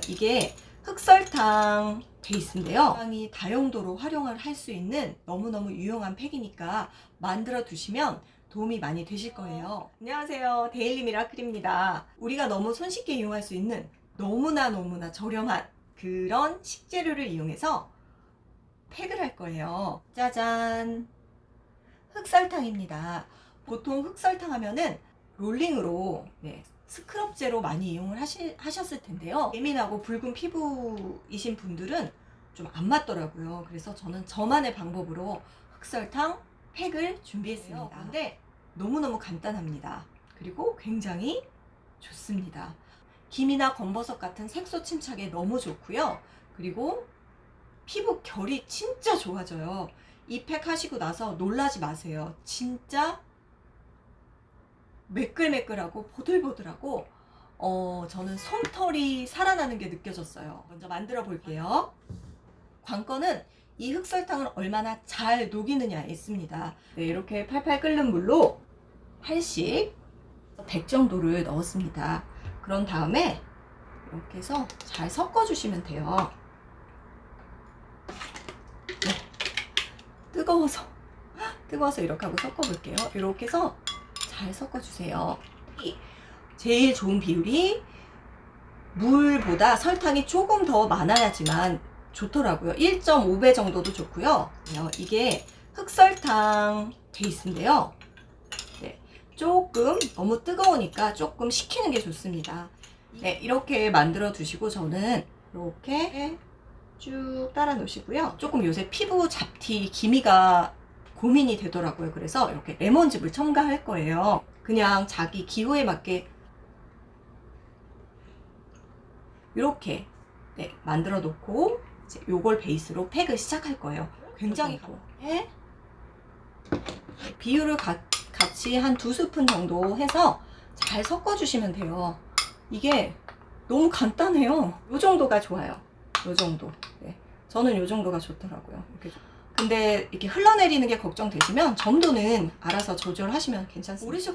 이게 흑설탕 베이스인데요. 굉장히 다용도로 활용을 할 수 있는 너무너무 유용한 팩이니까 만들어 두시면 도움이 많이 되실 거예요. 안녕하세요. 데일리 미라클입니다. 우리가 너무 손쉽게 이용할 수 있는 너무나 저렴한 그런 식재료를 이용해서 팩을 할 거예요. 짜잔! 흑설탕입니다. 보통 흑설탕 하면은 롤링으로 스크럽제로 많이 이용을 하셨을 텐데요. 예민하고 붉은 피부이신 분들은 좀 안 맞더라고요. 그래서 저는 저만의 방법으로 흑설탕 팩을 준비했습니다. 근데 너무너무 간단합니다. 그리고 굉장히 좋습니다. 김이나 검버섯 같은 색소 침착에 너무 좋고요. 그리고 피부 결이 진짜 좋아져요. 이 팩 하시고 나서 놀라지 마세요. 진짜 매끌매끌하고 보들보들하고 저는 솜털이 살아나는 게 느껴졌어요. 먼저 만들어 볼게요. 관건은 이 흑설탕을 얼마나 잘 녹이느냐에 있습니다. 이렇게 팔팔 끓는 물로 80, 100 정도를 넣었습니다. 그런 다음에 이렇게 해서 잘 섞어 주시면 돼요. 뜨거워서 이렇게 하고 섞어 볼게요. 이렇게 해서 잘 섞어 주세요. 제일 좋은 비율이 물보다 설탕이 조금 더 많아야지만 좋더라고요. 1.5배 정도도 좋고요. 이게 흑설탕 베이스인데요. 조금 너무 뜨거우니까 조금 식히는 게 좋습니다. 이렇게 만들어 두시고 저는 이렇게 쭉 따라 놓으시고요. 조금 요새 피부 잡티, 기미가 고민이 되더라고요. 그래서 이렇게 레몬즙을 첨가할 거예요. 그냥 자기 기호에 맞게 이렇게 만들어 놓고 이제 요걸 베이스로 팩을 시작할 거예요. 굉장히 비율을 같이 한 2스푼 정도 해서 잘 섞어 주시면 돼요. 이게 너무 간단해요. 요 정도가 좋아요. 요 정도. 저는 요 정도가 좋더라고요. 근데 이렇게 흘러내리는 게 걱정되시면 점도는 알아서 조절하시면 괜찮습니다.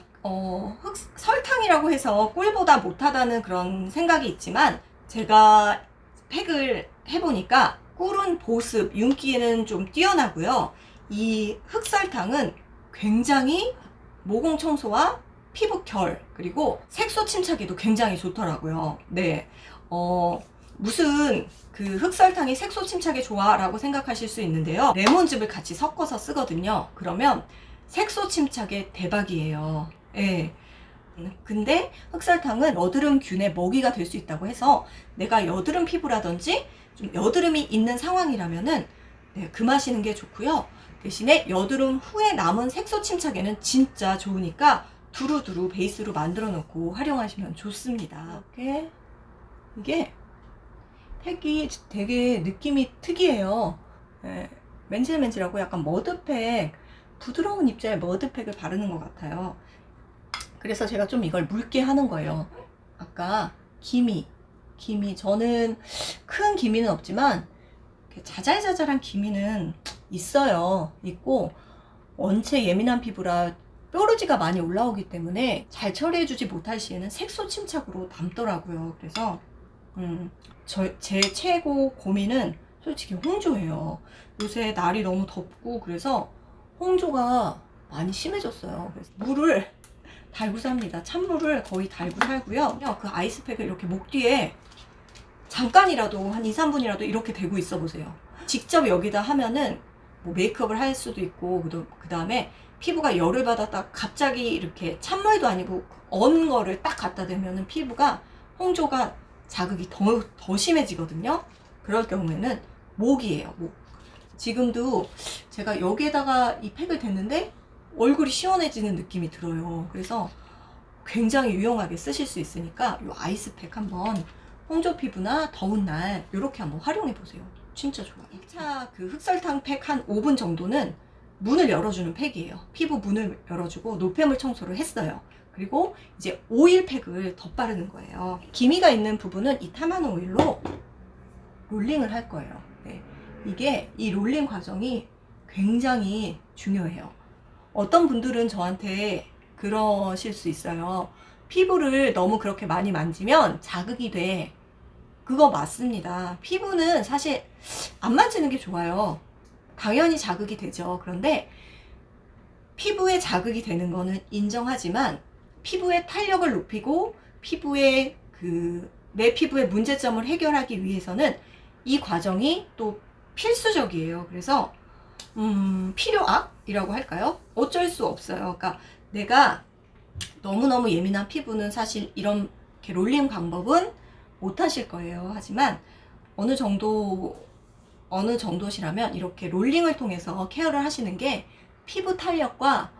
설탕이라고 해서 꿀보다 못하다는 그런 생각이 있지만 제가 팩을 해보니까 꿀은 보습, 윤기는 좀 뛰어나고요. 이 흑설탕은 굉장히 모공 청소와 피부 결, 그리고 색소 침착에도 굉장히 좋더라고요. 무슨 그 흑설탕이 색소 침착에 좋아 라고 생각하실 수 있는데요. 레몬즙을 같이 섞어서 쓰거든요. 그러면 색소 침착에 대박이에요. 근데 흑설탕은 여드름균의 먹이가 될 수 있다고 해서 내가 여드름 피부라든지 좀 여드름이 있는 상황이라면은 금하시는 게 좋고요. 대신에 여드름 후에 남은 색소 침착에는 진짜 좋으니까 두루두루 베이스로 만들어 놓고 활용하시면 좋습니다. 이렇게 이게 팩이 되게 느낌이 특이해요. 맨질맨질하고 약간 머드팩, 부드러운 입자에 머드팩을 바르는 것 같아요. 그래서 제가 좀 이걸 묽게 하는 거예요. 아까 기미 저는 큰 기미는 없지만 자잘자잘한 기미는 있고 원체 예민한 피부라 뾰루지가 많이 올라오기 때문에 잘 처리해주지 못할 시에는 색소 침착으로 남더라고요. 그래서 제 최고 고민은 솔직히 홍조예요. 요새 날이 너무 덥고 그래서 홍조가 많이 심해졌어요. 그래서 물을 달고 삽니다. 찬물을 거의 달고 살고요. 그 아이스팩을 이렇게 목 뒤에 잠깐이라도 한 2, 3분이라도 이렇게 대고 있어 보세요. 직접 여기다 하면은 뭐 메이크업을 할 수도 있고 그 다음에 피부가 열을 받았다 갑자기 이렇게 찬물도 아니고 언 거를 딱 갖다 대면은 피부가 홍조가 자극이 더 심해지거든요. 그럴 경우에는 목이에요. 목. 지금도 제가 여기에다가 이 팩을 댔는데 얼굴이 시원해지는 느낌이 들어요. 그래서 굉장히 유용하게 쓰실 수 있으니까 이 아이스팩 한번 홍조 피부나 더운 날 이렇게 한번 활용해 보세요. 진짜 좋아요. 1차 그 흑설탕 팩 한 5분 정도는 문을 열어주는 팩이에요. 피부 문을 열어주고 노폐물 청소를 했어요. 그리고 이제 오일 팩을 더 바르는 거예요. 기미가 있는 부분은 이 타마노 오일로 롤링을 할 거예요. 이게 이 롤링 과정이 굉장히 중요해요. 어떤 분들은 저한테 그러실 수 있어요. 피부를 너무 그렇게 많이 만지면 자극이 돼. 그거 맞습니다. 피부는 사실 안 만지는 게 좋아요. 당연히 자극이 되죠. 그런데 피부에 자극이 되는 거는 인정하지만 피부의 탄력을 높이고 피부의 내 피부의 문제점을 해결하기 위해서는 이 과정이 또 필수적이에요. 그래서 필요악이라고 할까요? 어쩔 수 없어요. 그러니까 내가 너무너무 예민한 피부는 사실 이런 롤링 방법은 못 하실 거예요. 하지만 어느 정도시라면 이렇게 롤링을 통해서 케어를 하시는 게 피부 탄력과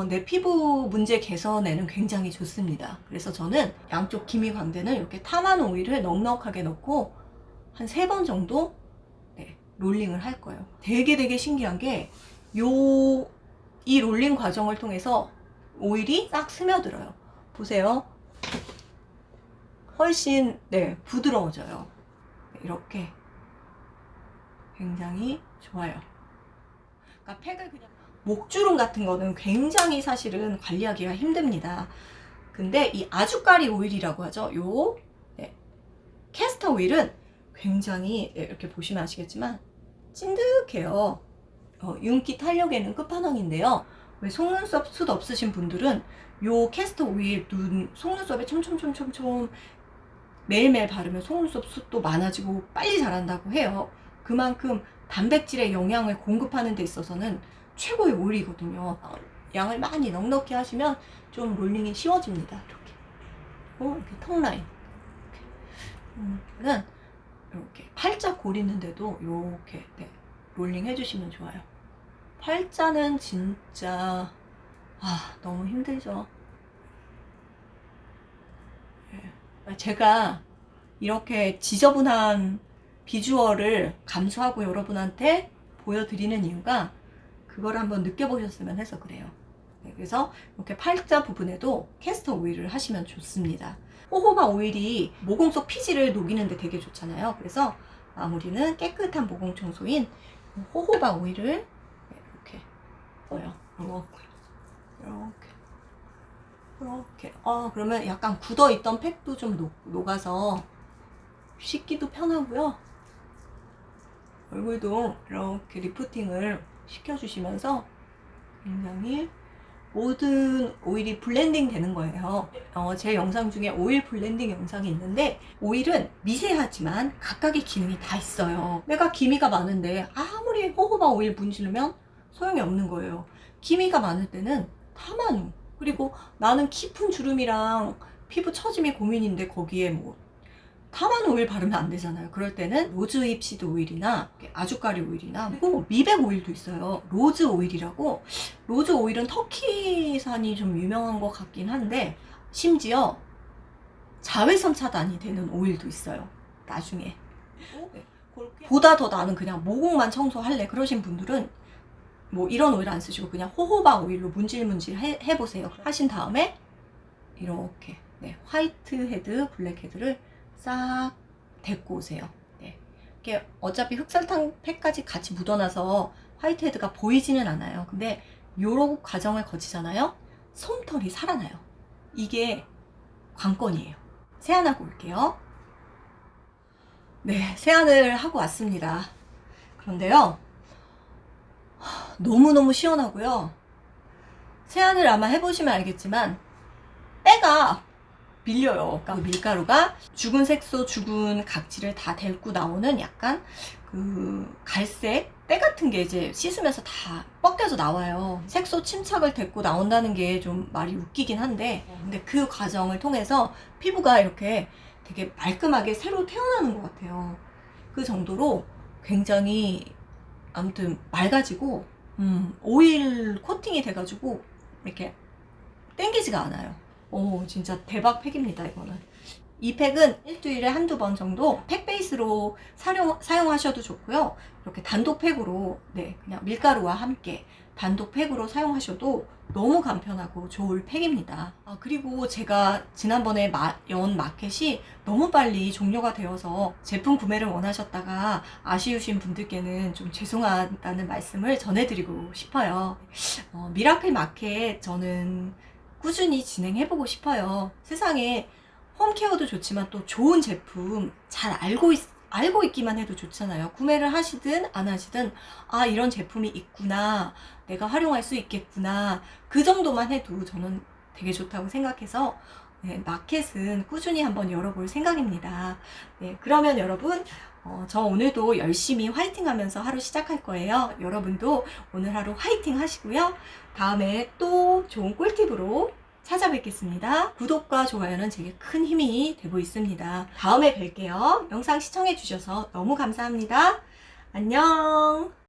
내 피부 문제 개선에는 굉장히 좋습니다. 그래서 저는 양쪽 기미 광대는 이렇게 타만 오일을 넉넉하게 넣고 한 3번 정도 롤링을 할 거예요. 되게 신기한 게 이 롤링 과정을 통해서 오일이 싹 스며들어요. 보세요. 훨씬 부드러워져요. 이렇게 굉장히 좋아요. 그러니까 팩을 그냥 목주름 같은 거는 굉장히 사실은 관리하기가 힘듭니다. 근데 이 아주까리 오일이라고 하죠. 캐스터 오일은 굉장히 이렇게 보시면 아시겠지만 찐득해요. 윤기 탄력에는 끝판왕인데요. 왜 속눈썹 숱 없으신 분들은 요 캐스터 오일 속눈썹에 촘촘 매일매일 바르면 속눈썹 숱도 많아지고 빨리 자란다고 해요. 그만큼 단백질의 영양을 공급하는 데 있어서는 최고의 오일이거든요. 양을 많이 넉넉히 하시면 좀 롤링이 쉬워집니다. 이렇게 턱 라인. 이렇게 팔자 골 있는데도 이렇게 롤링 해주시면 좋아요. 팔자는 진짜 너무 힘들죠. 제가 이렇게 지저분한 비주얼을 감수하고 여러분한테 보여드리는 이유가 그걸 한번 느껴보셨으면 해서 그래요. 그래서 이렇게 팔자 부분에도 캐스터 오일을 하시면 좋습니다. 호호바 오일이 모공 속 피지를 녹이는데 되게 좋잖아요. 그래서 마무리는 깨끗한 모공 청소인 호호바 오일을 이렇게 써요. 이렇게. 그러면 약간 굳어있던 팩도 좀 녹아서 씻기도 편하고요. 얼굴도 이렇게 리프팅을 시켜주시면서 굉장히 모든 오일이 블렌딩 되는 거예요. 제 영상 중에 오일 블렌딩 영상이 있는데 오일은 미세하지만 각각의 기능이 다 있어요. 내가 기미가 많은데 아무리 호호바 오일 문지르면 소용이 없는 거예요. 기미가 많을 때는 타마누, 그리고 나는 깊은 주름이랑 피부 처짐이 고민인데 거기에 타마누 오일 바르면 안 되잖아요. 그럴 때는 로즈 힙시드 오일이나 아주까리 오일이나 그리고 미백 오일도 있어요. 로즈 오일이라고. 로즈 오일은 터키산이 좀 유명한 것 같긴 한데 심지어 자외선 차단이 되는 오일도 있어요. 나중에 보다 더 나는 그냥 모공만 청소할래 그러신 분들은 이런 오일 안 쓰시고 그냥 호호바 오일로 문질문질 해보세요. 하신 다음에 이렇게 화이트 헤드, 블랙 헤드를 싹 데리고 오세요. 이게 어차피 흑설탕 팩까지 같이 묻어나서 화이트 헤드가 보이지는 않아요. 근데 요런 과정을 거치잖아요. 솜털이 살아나요. 이게 관건이에요. 세안하고 올게요. 세안을 하고 왔습니다. 그런데요, 너무너무 시원하고요. 세안을 아마 해보시면 알겠지만 때가 밀려요. 그러니까 밀가루가 죽은 색소, 죽은 각질을 다 데리고 나오는 약간 갈색 때 같은 게 이제 씻으면서 다 벗겨져 나와요. 색소 침착을 데리고 나온다는 게 좀 말이 웃기긴 한데, 근데 그 과정을 통해서 피부가 이렇게 되게 말끔하게 새로 태어나는 것 같아요. 그 정도로 굉장히 아무튼 맑아지고 오일 코팅이 돼가지고 이렇게 땡기지가 않아요. 진짜 대박 팩입니다. 이거는 이 팩은 일주일에 한두 번 정도 팩 베이스로 사용하셔도 좋고요. 이렇게 단독 팩으로 그냥 밀가루와 함께 단독 팩으로 사용하셔도 너무 간편하고 좋을 팩입니다. 그리고 제가 지난번에 연 마켓이 너무 빨리 종료가 되어서 제품 구매를 원하셨다가 아쉬우신 분들께는 좀 죄송하다는 말씀을 전해드리고 싶어요. 미라클 마켓 저는 꾸준히 진행해보고 싶어요. 세상에 홈케어도 좋지만 또 좋은 제품 잘 알고 있기만 해도 좋잖아요. 구매를 하시든 안 하시든 아, 이런 제품이 있구나, 내가 활용할 수 있겠구나, 그 정도만 해도 저는 되게 좋다고 생각해서 네, 마켓은 꾸준히 한번 열어볼 생각입니다. 네, 그러면 여러분 저 오늘도 열심히 화이팅 하면서 하루 시작할 거예요. 여러분도 오늘 하루 화이팅 하시고요. 다음에 또 좋은 꿀팁으로 찾아뵙겠습니다. 구독과 좋아요는 제게 큰 힘이 되고 있습니다. 다음에 뵐게요. 영상 시청해 주셔서 너무 감사합니다. 안녕.